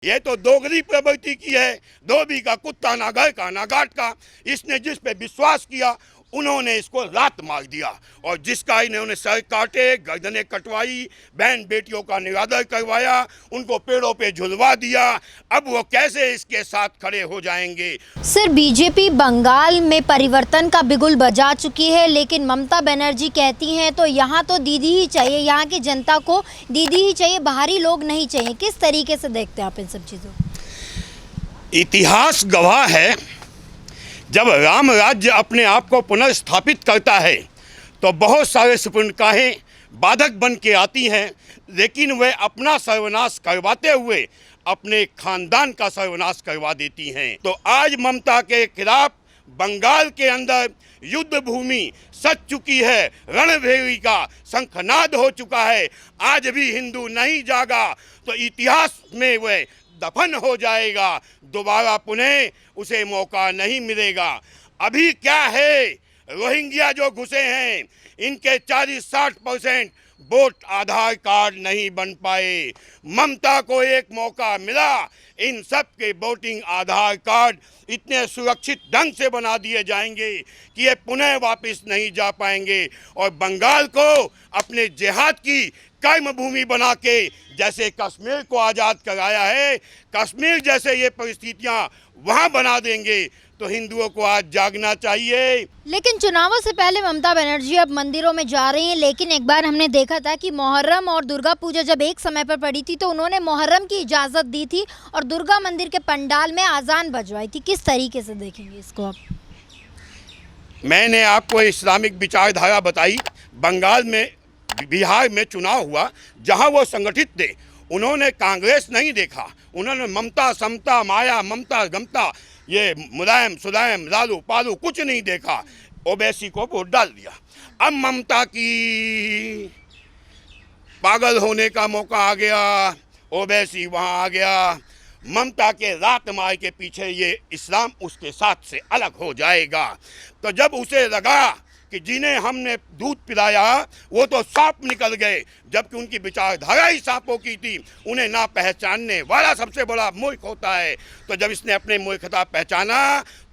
ये तो दोगली प्रवृत्ति की है। धोबी का कुत्ता ना घर का ना घाट का। इसने जिस पे विश्वास किया उन्होंने इसको लात मार दिया और जिसका इन्होंने सर काटे, गर्दनें कटवाई, बहन बेटियों का निरादर करवाया, उनको पेड़ों पे झुलवा दिया। अब वो कैसे इसके साथ खड़े हो जाएंगे। सर, बीजेपी बंगाल में परिवर्तन का बिगुल बजा चुकी है, लेकिन ममता बनर्जी कहती हैं तो यहाँ तो दीदी ही चाहिए, यहाँ की जनता को दीदी ही चाहिए, बाहरी लोग नहीं चाहिए। किस तरीके से देखते हैं आप इन सब चीज़ों को? इतिहास गवाह है, जब राम राज्य अपने आप को पुनर्स्थापित करता है तो बहुत सारे सुपर्णकाहें बाधक बन के आती हैं, लेकिन वे अपना सर्वनाश करवाते हुए अपने खानदान का सर्वनाश करवा देती हैं। तो आज ममता के खिलाफ बंगाल के अंदर युद्ध भूमि सज चुकी है, रणभेरी का शंखनाद हो चुका है। आज भी हिंदू नहीं जागा तो इतिहास में वह दफन हो जाएगा, दोबारा पुनः उसे मौका नहीं मिलेगा। अभी क्या है, रोहिंग्या जो घुसे हैं इनके 40-60% वोट आधार कार्ड नहीं बन पाए। ममता को एक मौका मिला, इन सब के वोटिंग आधार कार्ड इतने सुरक्षित ढंग से बना दिए जाएंगे कि ये पुनः वापस नहीं जा पाएंगे और बंगाल को अपने जिहाद की कर्म भूमि बना के जैसे कश्मीर को आज़ाद कराया है, कश्मीर जैसे ये परिस्थितियां वहां बना देंगे। तो हिंदुओं को आज जागना चाहिए। लेकिन चुनावों से पहले ममता बनर्जी अब मंदिरों में जा रही हैं, लेकिन एक बार हमने देखा था कि मुहर्रम और दुर्गा पूजा जब एक समय पर पड़ी थी तो उन्होंने मुहर्रम की इजाज़त दी थी और दुर्गा मंदिर के पंडाल में आज़ान बजवाई थी। किस तरीके से देखेंगे इसको आप? मैंने आपको इस्लामिक विचारधारा बताई। बंगाल में, बिहार में चुनाव हुआ, जहां वो संगठित थे, उन्होंने कांग्रेस नहीं देखा, उन्होंने ममता समता माया ममता गमता ये मुलायम सुलायम लालू पालू कुछ नहीं देखा, ओवैसी को वोट डाल दिया। अब ममता की पागल होने का मौका आ गया, ओवैसी वहां आ गया। ममता के रात मार के पीछे ये इस्लाम उसके साथ से अलग हो जाएगा। तो जब उसे लगा कि जिन्हें हमने दूध पिलाया वो तो सांप निकल गए, जबकि उनकी विचारधारा ही सांपों की थी, उन्हें ना पहचानने वाला सबसे बड़ा मूर्ख होता है। तो जब इसने अपने मूर्खता पहचाना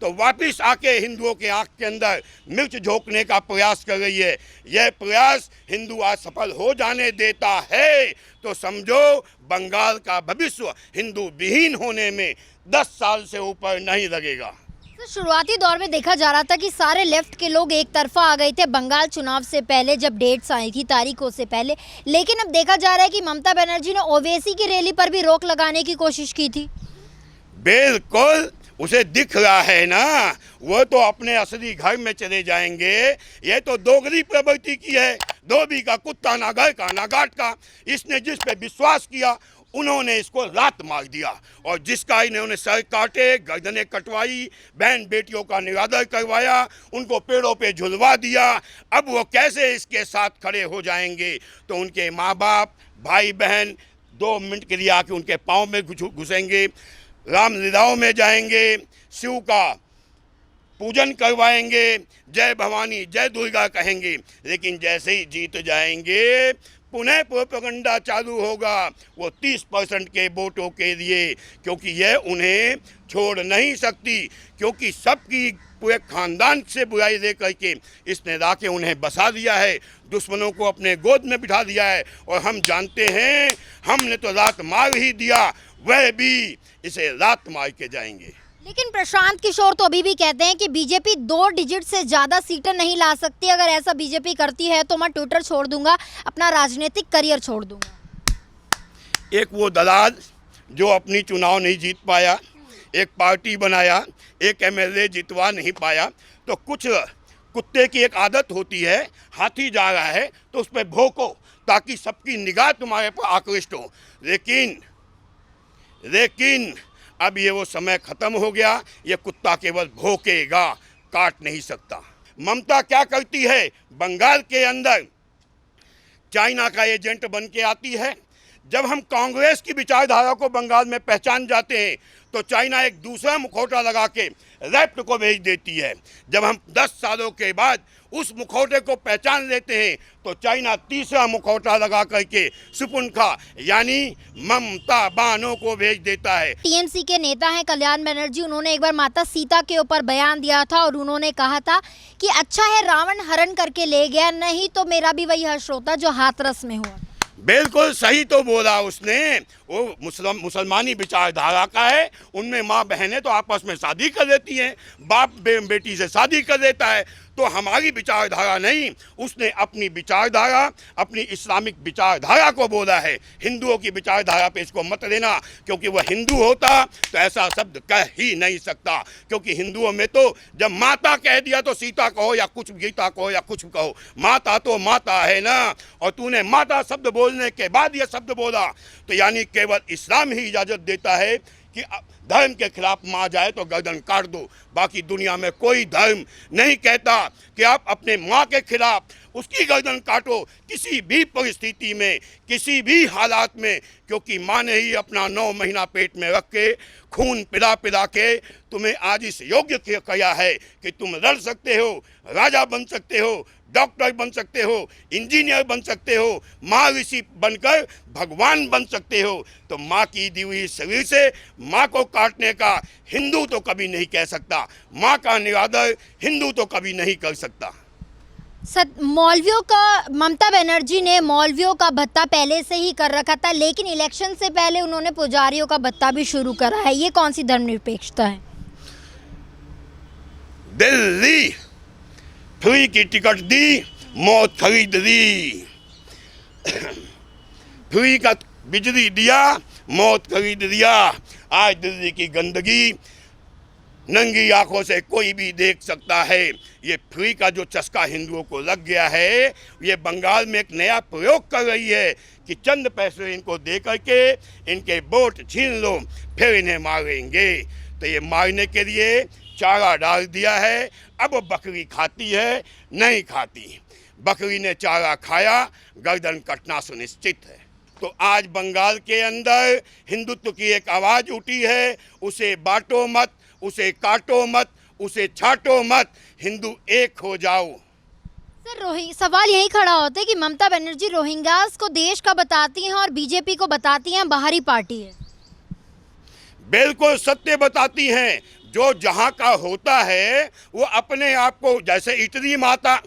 तो वापस आके हिंदुओं के आंख के अंदर मिर्च झोंकने का प्रयास कर रही है। यह प्रयास हिंदू आज सफल हो जाने देता है तो समझो बंगाल का भविष्य हिंदू विहीन होने में 10 साल से ऊपर नहीं लगेगा। तो शुरुआती दौर में देखा जा रहा था कि सारे लेफ्ट के लोग एक तरफा आ गए थे बंगाल चुनाव से पहले, जब डेट्स आई थी तारीखों से पहले, लेकिन अब देखा जा रहा है कि ममता बनर्जी ने ओवैसी की रैली पर भी रोक लगाने की कोशिश की थी। बिल्कुल, उसे दिख रहा है ना, वो तो अपने असली घर में चले जाएंगे। ये तो दोगली प्रवृत्ति की है। धोबी का कुत्ता ना घर का ना घाट का। इसने जिस पे विश्वास किया उन्होंने इसको लात मार दिया और जिसका इन्होंने सर काटे, गर्दनें कटवाई, बहन बेटियों का निरादर करवाया, उनको पेड़ों पे झुलवा दिया। अब वो कैसे इसके साथ खड़े हो जाएंगे। तो उनके माँ बाप भाई बहन 2 मिनट के लिए आके उनके पाँव में घुसेंगे, रामलीलाओं में जाएंगे, शिव का पूजन करवाएंगे, जय भवानी जय दुर्गा कहेंगे, लेकिन जैसे ही जीत जाएंगे पुनः प्रोपेगेंडा चालू होगा वो 30% के वोटों के लिए, क्योंकि यह उन्हें छोड़ नहीं सकती, क्योंकि सबकी पूरे खानदान से बुराई दे करके इसने लाके उन्हें बसा दिया है, दुश्मनों को अपने गोद में बिठा दिया है। और हम जानते हैं हमने तो लात मार ही दिया, वह भी इसे लात मार के जाएंगे। लेकिन प्रशांत किशोर तो अभी भी कहते हैं कि बीजेपी 2 डिजिट से ज़्यादा सीटें नहीं ला सकती। अगर ऐसा बीजेपी करती है तो मैं ट्विटर छोड़ दूंगा, अपना राजनीतिक करियर छोड़ दूंगा। एक वो दलाल जो अपनी चुनाव नहीं जीत पाया, एक पार्टी बनाया, एक एमएलए जितवा नहीं पाया, तो कुछ कुत्ते की एक आदत होती है, हाथी जा रहा है तो उस पर भौंको ताकि सबकी निगाह तुम्हारे पर आकृष्ट हो। लेकिन अब ये वो समय खत्म हो गया। ये कुत्ता केवल भौंकेगा, काट नहीं सकता। ममता क्या करती है, बंगाल के अंदर चाइना का एजेंट बन के आती है, जब हम कांग्रेस की विचारधारा को बंगाल में पहचान जाते हैं तो चाइना एक दूसरा मुखौटा लगा के लेफ्ट को भेज देती है। जब हम 10 सालों के बाद उस मुखौटे को पहचान लेते हैं तो चाइना तीसरा मुखौटा लगा करके सुपुनखा यानी ममता बानो को भेज देता है। टीएमसी के नेता हैं कल्याण बनर्जी, उन्होंने एक बार माता सीता के ऊपर बयान दिया था और उन्होंने कहा था कि अच्छा है रावण हरण करके ले गया, नहीं तो मेरा भी वही हश्र होता जो हाथरस में हुआ। बिल्कुल सही तो बोला उसने। वो मुसलमानी विचारधारा का है, उनमें माँ बहनें तो आपस में शादी कर लेती हैं, बाप बेटी से शादी कर लेता है, तो हमारी विचारधारा नहीं। उसने अपनी विचारधारा, अपनी इस्लामिक विचारधारा को बोला है। हिंदुओं की विचारधारा पे इसको मत लेना, क्योंकि वह हिंदू होता तो ऐसा शब्द कह ही नहीं सकता। क्योंकि हिंदुओं में तो जब माता कह दिया तो सीता कहो या कुछ गीता कहो या कुछ कहो, माता तो माता है ना। और तूने माता शब्द बोलने के बाद यह शब्द बोला तो यानी केवल इस्लाम ही इजाज़त देता है कि धर्म के खिलाफ माँ जाए तो गर्दन काट दो। बाकी दुनिया में कोई धर्म नहीं कहता कि आप अपने माँ के खिलाफ उसकी गर्दन काटो किसी भी परिस्थिति में, किसी भी हालात में, क्योंकि माँ ने ही अपना 9 महीना पेट में रख के खून पिला पिला के तुम्हें आज इस योग्य किया है कि तुम लड़ सकते हो, राजा बन सकते हो, डॉक्टर बन सकते हो, इंजीनियर बन सकते हो, माँ ऋषि बनकर भगवान बन सकते हो। तो माँ की दी हुई शरीर से माँ को काटने का हिंदू तो कभी नहीं कह सकता, माँ का निरादर हिंदू तो कभी नहीं कर सकता। मौलवियों का, ममता बनर्जी ने मौलवियों का भत्ता पहले से ही कर रखा था, लेकिन इलेक्शन से पहले उन्होंने पुजारियों का भत्ता भी शुरू करा है। ये कौन सी धर्मनिरपेक्षता है? दिल्ली फ्री की टिकट दी, मौत खरीद ली। फ्री का बिजली दिया, मौत खरीद दिया। आज दिल्ली की गंदगी नंगी आंखों से कोई भी देख सकता है। ये फ्री का जो चस्का हिंदुओं को लग गया है, ये बंगाल में एक नया प्रयोग कर रही है कि चंद पैसे इनको दे करके इनके वोट छीन लो, फिर इन्हें मारेंगे। तो ये मारने के लिए चारा डाल दिया है। अब बकरी खाती है, नहीं खाती। बकरी ने चारा खाया, गर्दन कटना सुनिश्चित है। तो आज बंगाल के अंदर हिंदुत्व की एक आवाज़ उठी है, उसे बांटो मत, उसे काटो मत, उसे छाटो मत, हिंदू एक हो जाओ। सर, सवाल यही खड़ा होता है कि ममता बनर्जी रोहिंग्यास को देश का बताती हैं और बीजेपी को बताती हैं बाहरी पार्टी है। बिल्कुल सत्य बताती हैं। जो जहाँ का होता है वो अपने आप को, जैसे इटली माता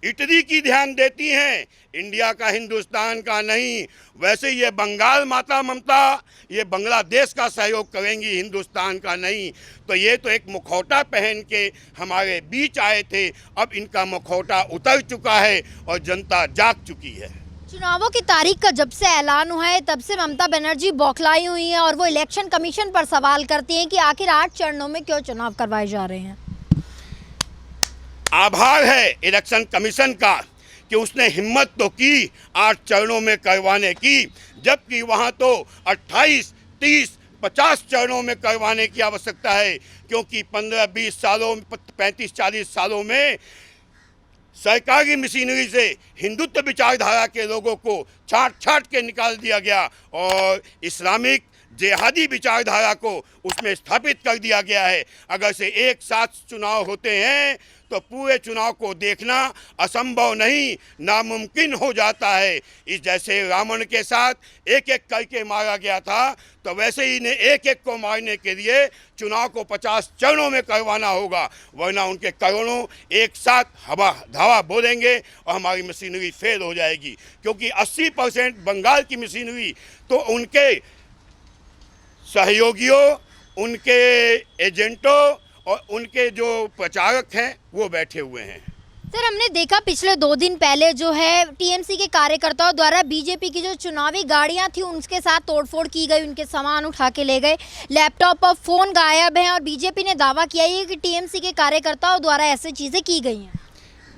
इटली की ध्यान देती हैं, इंडिया का, हिंदुस्तान का नहीं। वैसे ये बंगाल माता ममता ये बांग्लादेश का सहयोग करेंगी, हिंदुस्तान का नहीं। तो ये तो एक मुखौटा पहन के हमारे बीच आए थे, अब इनका मुखौटा उतर चुका है और जनता जाग चुकी है। चुनावों की तारीख का जब से ऐलान हुआ है तब से ममता बनर्जी बौखलाई हुई हैं और वो इलेक्शन कमीशन पर सवाल करती हैं कि आखिर 8 चरणों में क्यों चुनाव करवाए जा रहे हैं। आभार है इलेक्शन कमीशन का कि उसने हिम्मत तो की 8 चरणों में करवाने की, जबकि वहाँ तो 28, 30, 50 चरणों में करवाने की आवश्यकता है। क्योंकि 15-20 सालों, 35-40 सालों में सरकारी मशीनरी से हिंदुत्व विचारधारा के लोगों को छाट छाट के निकाल दिया गया और इस्लामिक जिहादी विचारधारा को उसमें स्थापित कर दिया गया है। अगर से एक साथ चुनाव होते हैं तो पूरे चुनाव को देखना असंभव नहीं, नामुमकिन हो जाता है। इस जैसे रावण के साथ एक एक करके मारा गया था, तो वैसे ही इन्हें एक एक को मारने के लिए चुनाव को 50 चरणों में करवाना होगा, वरना उनके करोड़ों एक साथ हवा धावा बोलेंगे और हमारी मशीनरी फेल हो जाएगी। क्योंकि 80% बंगाल की मशीनरी तो उनके सहयोगियों, उनके एजेंटों और उनके जो प्रचारक हैं वो बैठे हुए हैं। सर, हमने देखा पिछले 2 दिन पहले जो है टीएमसी के कार्यकर्ताओं द्वारा बीजेपी की जो चुनावी गाड़ियां थी उनके साथ तोड़फोड़ की गई, उनके सामान उठा के ले गए, लैपटॉप और फ़ोन गायब हैं और बीजेपी ने दावा किया है कि टीएमसी के कार्यकर्ताओं द्वारा ऐसी चीज़ें की गई हैं।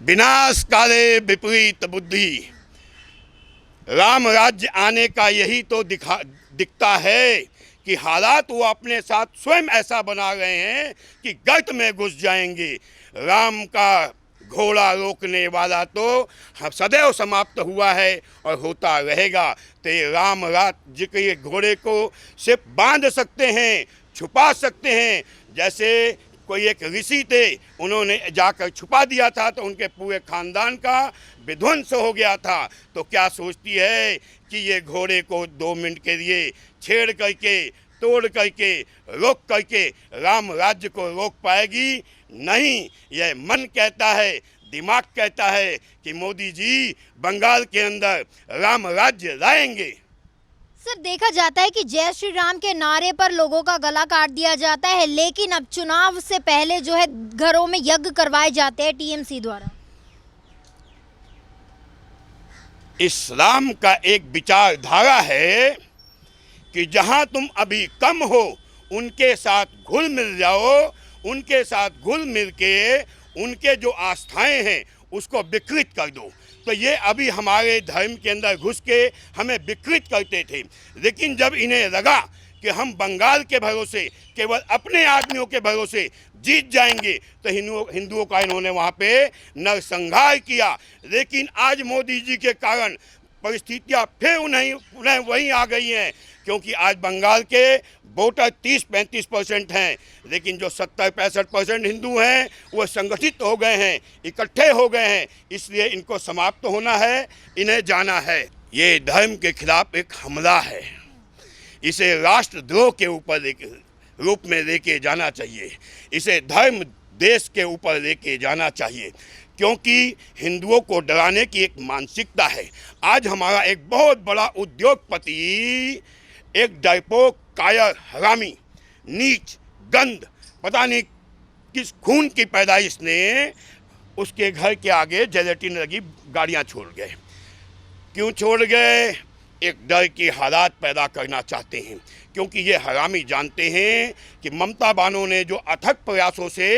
विनाश काले विपरीत बुद्धि, राम राज्य आने का यही तो दिखता है कि हालात वो अपने साथ स्वयं ऐसा बना रहे हैं कि गर्त में घुस जाएंगे। राम का घोड़ा रोकने वाला तो सदैव समाप्त हुआ है और होता रहेगा। तो ये राम राज्य के ये घोड़े को सिर्फ बांध सकते हैं, छुपा सकते हैं। जैसे कोई एक ऋषि थे, उन्होंने जाकर छुपा दिया था तो उनके पूरे खानदान का विध्वंस हो गया था। तो क्या सोचती है कि ये घोड़े को 2 मिनट के लिए छेड़ करके, तोड़ करके, रोक करके राम राज्य को रोक पाएगी? नहीं। यह मन कहता है, दिमाग कहता है कि मोदी जी बंगाल के अंदर राम राज्य लाएंगे। सर, देखा जाता है कि जय श्री राम के नारे पर लोगों का गला काट दिया जाता है, लेकिन अब चुनाव से पहले जो है घरों में यज्ञ करवाए जाते हैं टीएमसी द्वारा। इस्लाम का एक विचारधारा है कि जहां तुम अभी कम हो उनके साथ घुल मिल जाओ, उनके साथ घुल मिल के उनके जो आस्थाएं हैं उसको विकृत कर दो। तो ये अभी हमारे धर्म के अंदर घुस के हमें विकृत करते थे, लेकिन जब इन्हें लगा कि हम बंगाल के भरोसे, केवल अपने आदमियों के भरोसे जीत जाएंगे, तो हिंदुओं का इन्होंने वहाँ पे नरसंहार किया। लेकिन आज मोदी जी के कारण परिस्थितियाँ फिर उन्हें वहीं आ गई हैं, क्योंकि आज बंगाल के वोटर 30-35% हैं, लेकिन जो 70-65% हिंदू हैं वो संगठित हो गए हैं, इकट्ठे हो गए हैं। इसलिए इनको समाप्त होना है, इन्हें जाना है। ये धर्म के खिलाफ एक हमला है, इसे राष्ट्रद्रोह के ऊपर रूप में लेके जाना चाहिए, इसे धर्म देश के ऊपर लेके जाना चाहिए, क्योंकि हिंदुओं को डराने की एक मानसिकता है। आज हमारा एक बहुत बड़ा उद्योगपति, एक डरपोक, कायर, हरामी, नीच, गंध, पता नहीं किस खून की पैदाइश ने उसके घर के आगे जेलेटिन लगी गाड़ियां छोड़ गए। क्यों छोड़ गए? एक डर की हालात पैदा करना चाहते हैं, क्योंकि ये हरामी जानते हैं कि ममता बानो ने जो अथक प्रयासों से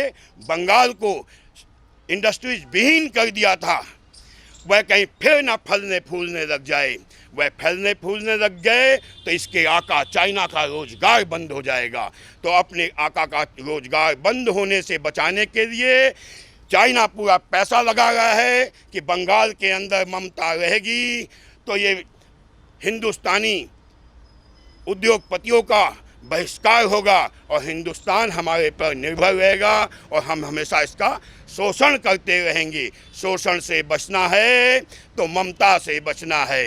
बंगाल को इंडस्ट्रीज विहीन कर दिया था, वह कहीं फिर ना फलने फूलने लग जाए। वह फैलने फूलने लग गए तो इसके आका चाइना का रोजगार बंद हो जाएगा। तो अपने आका का रोजगार बंद होने से बचाने के लिए चाइना पूरा पैसा लगा रहा है कि बंगाल के अंदर ममता रहेगी तो ये हिंदुस्तानी उद्योगपतियों का बहिष्कार होगा और हिंदुस्तान हमारे पर निर्भर रहेगा और हम हमेशा इसका शोषण करते रहेंगे। शोषण से बचना है तो ममता से बचना है।